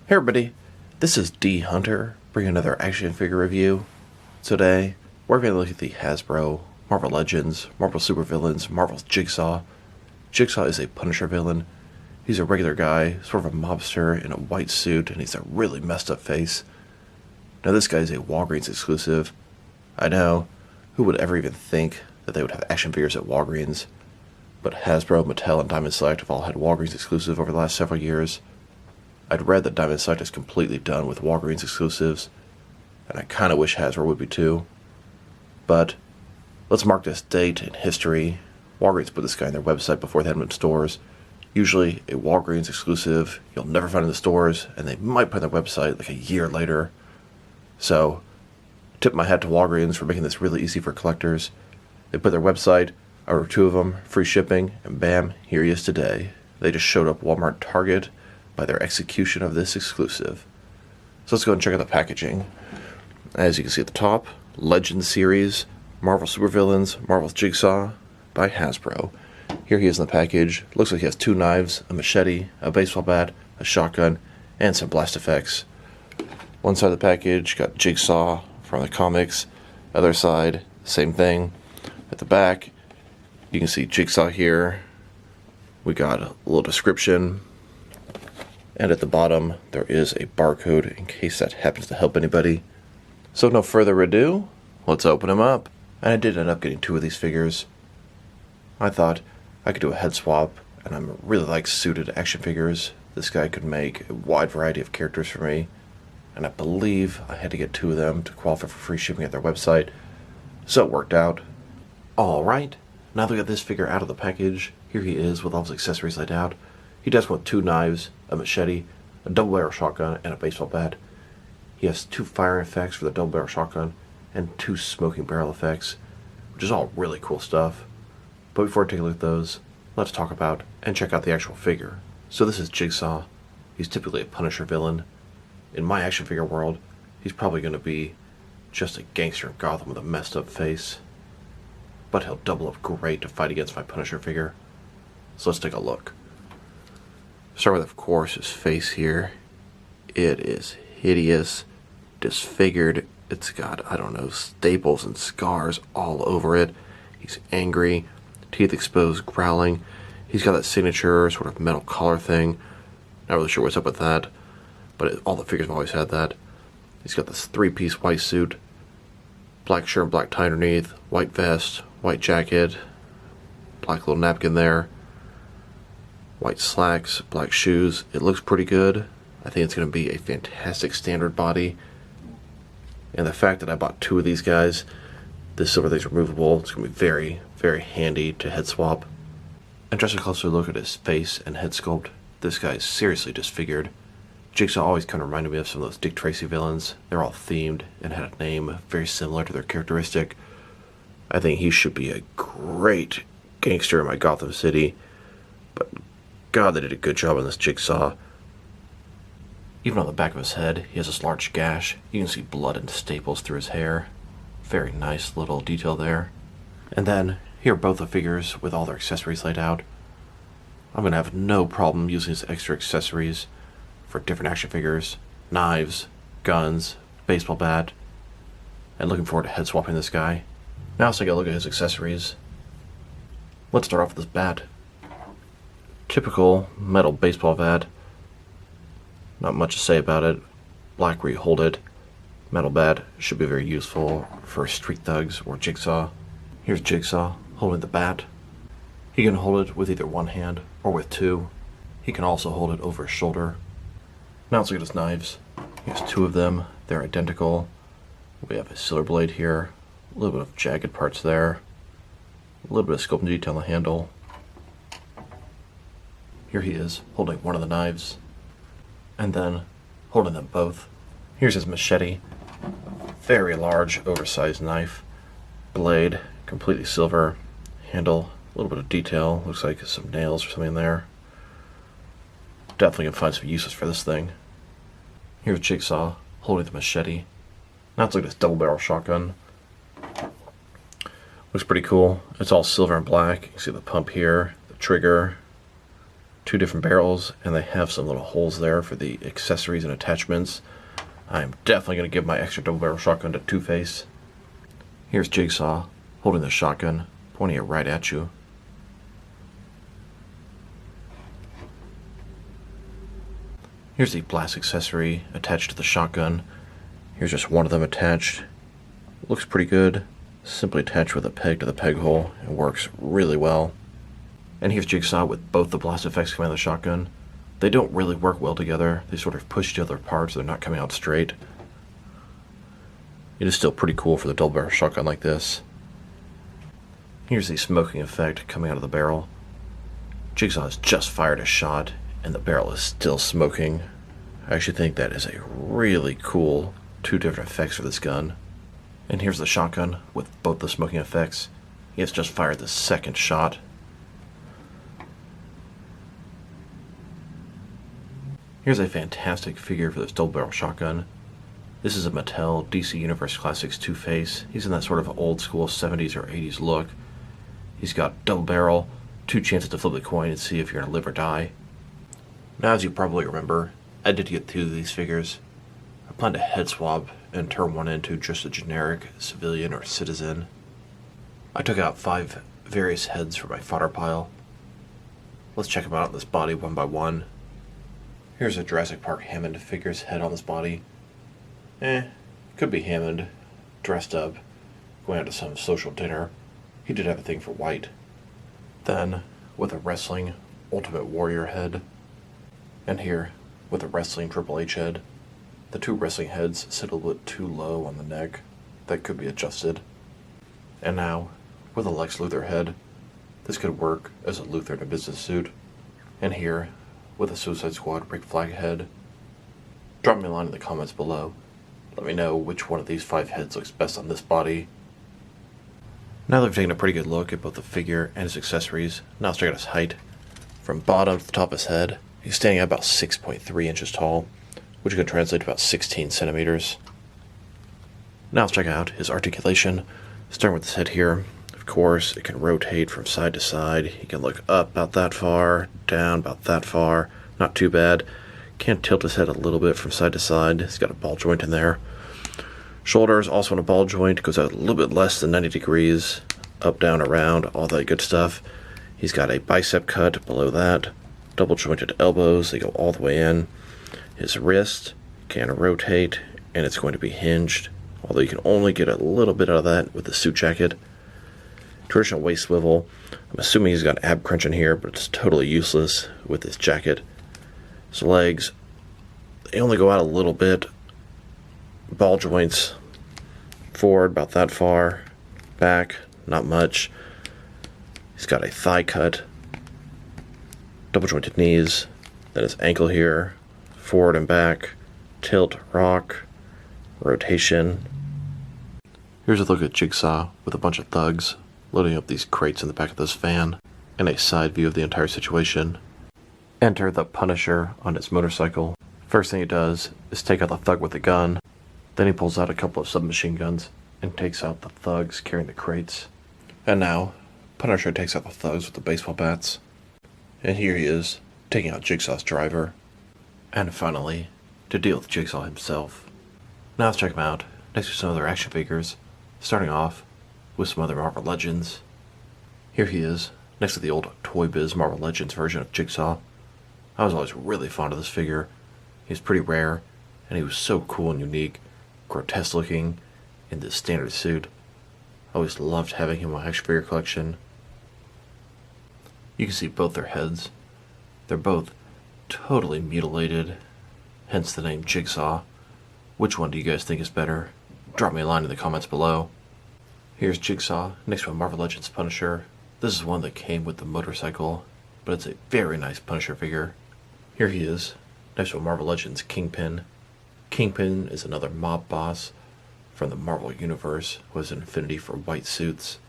Hey everybody, this is D Hunter, bringing another action figure review. Today, we're going to look at the Hasbro Marvel Legends, Marvel Supervillains, Marvel's Jigsaw. Jigsaw is a Punisher villain. He's a regular guy, sort of a mobster in a white suit, and he's a really messed up face. Now this guy is a Walgreens exclusive. I know, who would ever even think that they would have action figures at Walgreens? But Hasbro, Mattel, and Diamond Select have all had Walgreens exclusive over the last several years. I'd read that Diamond Select is completely done with Walgreens exclusives, and I kind of wish Hasbro would be too. But let's mark this date in history. Walgreens put this guy on their website before they had him in stores. Usually a Walgreens exclusive you'll never find in the stores, and they might put on their website like a year later. So, tip my hat to Walgreens for making this really easy for collectors. They put their website, I ordered 2 of them, free shipping, and bam, here he is today. They just showed up Walmart and Target by their execution of this exclusive. So let's go and check out the packaging. As you can see at the top, Legends series, Marvel Supervillains, Marvel's Jigsaw by Hasbro. Here he is in the package. Looks like he has 2 knives, a machete, a baseball bat, a shotgun, and some blast effects. One side of the package got Jigsaw from the comics. Other side, same thing. At the back, you can see Jigsaw here. We got a little description. And at the bottom, there is a barcode in case that happens to help anybody. So no further ado, let's open them up. And I did end up getting 2 of these figures. I thought I could do a head swap, and I really like suited action figures. This guy could make a wide variety of characters for me. And I believe I had to get 2 of them to qualify for free shipping at their website. So it worked out. Alright, now that we got this figure out of the package, here he is with all his accessories laid out. He does come with 2 knives, a machete, a double-barrel shotgun, and a baseball bat. He has 2 firing effects for the double-barrel shotgun, and 2 smoking barrel effects, which is all really cool stuff. But before I take a look at those, let's talk about and check out the actual figure. So this is Jigsaw. He's typically a Punisher villain. In my action figure world, he's probably going to be just a gangster in Gotham with a messed up face. But he'll double up great to fight against my Punisher figure. So let's take a look. Start with, of course, his face here. It is hideous, disfigured. It's got, I don't know, staples and scars all over it. He's angry, teeth exposed, growling. He's got that signature sort of metal collar thing. Not really sure what's up with that, but all the figures have always had that. He's got this 3-piece white suit, black shirt, black tie underneath, white vest, white jacket, black little napkin there. White slacks, black shoes. It looks pretty good. I think it's going to be a fantastic standard body. And the fact that I bought 2 of these guys, this silver thing's removable, it's going to be very, very handy to head swap. And just a closer look at his face and head sculpt, this guy is seriously disfigured. Jigsaw always kind of reminded me of some of those Dick Tracy villains. They're all themed and had a name very similar to their characteristic. I think he should be a great gangster in my Gotham City. But God, they did a good job on this Jigsaw. Even on the back of his head, he has this large gash. You can see blood and staples through his hair. Very nice little detail there. And then, here are both the figures with all their accessories laid out. I'm going to have no problem using his extra accessories for different action figures, knives, guns, baseball bat, and looking forward to head swapping this guy. Now let's take a look at his accessories. Let's start off with this bat. Typical metal baseball bat. Not much to say about it. Black where you hold it. Metal bat should be very useful for street thugs or Jigsaw. Here's Jigsaw holding the bat. He can hold it with either one hand or with 2. He can also hold it over his shoulder. Now let's look at his knives. He has 2 of them. They're identical. We have a silver blade here. A little bit of jagged parts there. A little bit of sculpt and detail on the handle. Here he is, holding one of the knives, and then holding them both. Here's his machete. Very large, oversized knife. Blade, completely silver. Handle, a little bit of detail. Looks like some nails or something there. Definitely can find some uses for this thing. Here's Jigsaw, holding the machete. Now let's look at this double-barrel shotgun. Looks pretty cool. It's all silver and black. You can see the pump here, the trigger. two different barrels, and they have some little holes there for the accessories and attachments. I'm definitely going to give my extra double barrel shotgun to Two-Face. Here's Jigsaw holding the shotgun, pointing it right at you. Here's the blast accessory attached to the shotgun. Here's just one of them attached. Looks pretty good. Simply attached with a peg to the peg hole. It works really well. And here's Jigsaw with both the blast effects coming out of the shotgun. They don't really work well together. They sort of push each other apart, so they're not coming out straight. It is still pretty cool for the double barrel shotgun like this. Here's the smoking effect coming out of the barrel. Jigsaw has just fired a shot, and the barrel is still smoking. I actually think that is a really cool two different effects for this gun. And here's the shotgun with both the smoking effects. He has just fired the second shot. Here's a fantastic figure for this double barrel shotgun. This is a Mattel DC Universe Classics Two-Face. He's in that sort of old school 70s or 80s look. He's got double barrel, 2 chances to flip the coin and see if you're going to live or die. Now, as you probably remember, I did get 2 of these figures. I planned to head swap and turn one into just a generic civilian or citizen. I took out 5 various heads from my fodder pile. Let's check them out in this body one by one. Here's a Jurassic Park Hammond figure's head on this body. Could be Hammond, dressed up, going out to some social dinner. He did have a thing for white. Then, with a wrestling Ultimate Warrior head. And here, with a wrestling Triple H head. The 2 wrestling heads sit a little bit too low on the neck. That could be adjusted. And now, with a Lex Luthor head. This could work as a Luthor in a business suit. And here, with a Suicide Squad Rick Flag head. Drop me a line in the comments below. Let me know which one of these 5 heads looks best on this body. Now that we've taken a pretty good look at both the figure and his accessories, now let's check out his height. From bottom to the top of his head, he's standing at about 6.3 inches tall, which could translate to about 16 centimeters. Now let's check out his articulation. Starting with his head here, of course, it can rotate from side to side. He can look up about that far, down about that far, not too bad. Can tilt his head a little bit from side to side. He's got a ball joint in there. Shoulders also in a ball joint, goes out a little bit less than 90 degrees, up, down, around, all that good stuff. He's got a bicep cut below that, double jointed elbows, they go all the way in. His wrist can rotate, and it's going to be hinged, although you can only get a little bit out of that with the suit jacket. Traditional waist swivel. I'm assuming he's got ab crunch in here, but it's totally useless with this jacket. His legs, they only go out a little bit. Ball joints forward about that far, back not much. He's got a thigh cut, double jointed knees, then his ankle here, forward and back, tilt, rock, rotation. Here's a look at Jigsaw with a bunch of thugs loading up these crates in the back of this van, and a side view of the entire situation. Enter the Punisher on his motorcycle. First thing he does is take out the thug with the gun. Then he pulls out a couple of submachine guns and takes out the thugs carrying the crates. And now, Punisher takes out the thugs with the baseball bats. And here he is, taking out Jigsaw's driver. And finally, to deal with Jigsaw himself. Now let's check him out next to some other action figures, starting off with some other Marvel Legends. Here he is, next to the old Toybiz Marvel Legends version of Jigsaw. I was always really fond of this figure. He was pretty rare, and he was so cool and unique, grotesque looking, in this standard suit. I always loved having him in my action figure collection. You can see both their heads. They're both totally mutilated, hence the name Jigsaw. Which one do you guys think is better? Drop me a line in the comments below. Here's Jigsaw next to a Marvel Legends Punisher. This is one that came with the motorcycle, but it's a very nice Punisher figure. Here he is, next to a Marvel Legends Kingpin. Kingpin is another mob boss from the Marvel Universe who has an affinity for white suits.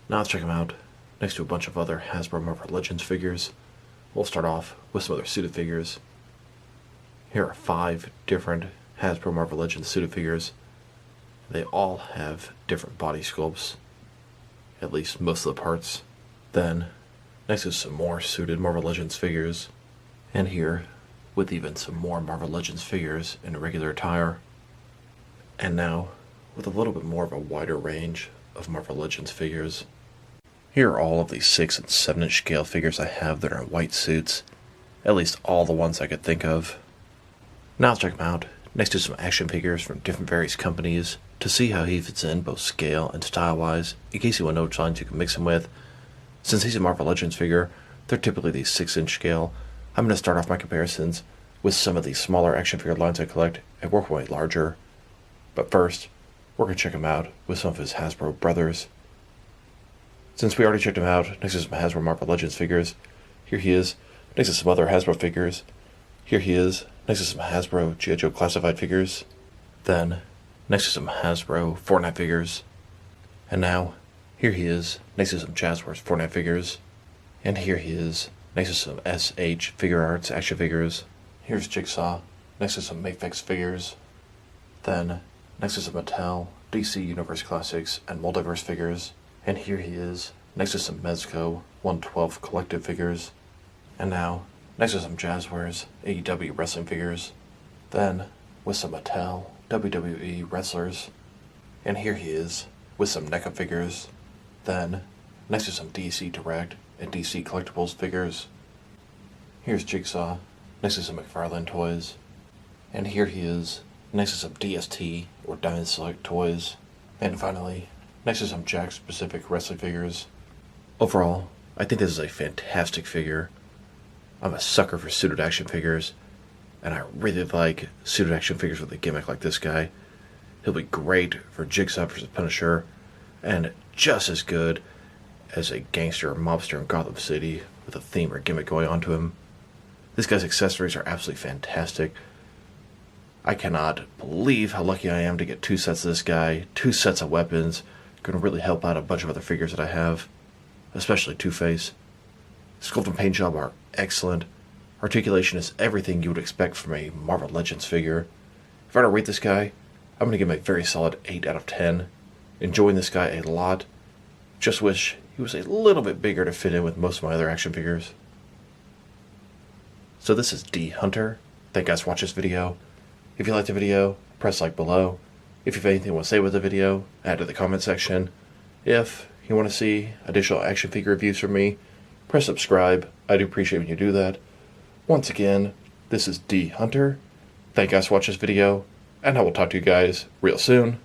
Now let's check him out next to a bunch of other Hasbro Marvel Legends figures. We'll start off with some other suited figures. Here are 5 different Hasbro Marvel Legends suited figures. They all have different body sculpts, at least most of the parts. Then Next is some more suited Marvel Legends figures. And here, with even some more Marvel Legends figures in regular attire. And now, with a little bit more of a wider range of Marvel Legends figures. Here are all of the 6 and 7 inch scale figures I have that are in white suits. At least all the ones I could think of. Now let's check them out, next to some action figures from different various companies, to see how he fits in both scale and style-wise, in case you want to know which lines you can mix him with. Since he's a Marvel Legends figure, they're typically the 6 inch scale. I'm going to start off my comparisons with some of the smaller action figure lines I collect and work my way larger. But first, we're going to check him out with some of his Hasbro brothers. Since we already checked him out, next to some Hasbro Marvel Legends figures, here he is. Next to some other Hasbro figures. Here he is, next to some Hasbro G.I. Joe classified figures. Then, next to some Hasbro Fortnite figures. And now, here he is, next to some Jazzwares Fortnite figures. And here he is, next to some SH Figure Arts action figures. Here's Jigsaw, next to some Mafex figures. Then, next to some Mattel, DC Universe Classics, and Multiverse figures. And here he is, next to some Mezco 112 collective figures. And now, next to some Jazzwares AEW wrestling figures. Then, with some Mattel WWE wrestlers. And here he is, with some NECA figures. Then, next to some DC Direct and DC Collectibles figures. Here's Jigsaw, next to some McFarlane toys. And here he is, next to some DST or Diamond Select toys. And finally, next to some Jakks Pacific wrestling figures. Overall, I think this is a fantastic figure. I'm a sucker for suited action figures, and I really like suited action figures with a gimmick like this guy. He'll be great for Jigsaw vs. Punisher, and just as good as a gangster or mobster in Gotham City with a theme or gimmick going on to him. This guy's accessories are absolutely fantastic. I cannot believe how lucky I am to get 2 sets of this guy, 2 sets of weapons. Going to really help out a bunch of other figures that I have, especially Two-Face. Sculpt and paint job are excellent. Articulation is everything you would expect from a Marvel Legends figure. If I were to rate this guy, I'm going to give him a very solid 8 out of 10. Enjoying this guy a lot. Just wish he was a little bit bigger to fit in with most of my other action figures. So this is D Hunter. Thank you guys for watching this video. If you liked the video, press like below. If you have anything you want to say with the video, add to the comment section. If you want to see additional action figure reviews from me, press subscribe. I do appreciate when you do that. Once again, this is D Hunter. Thank you guys for watching this video, and I will talk to you guys real soon.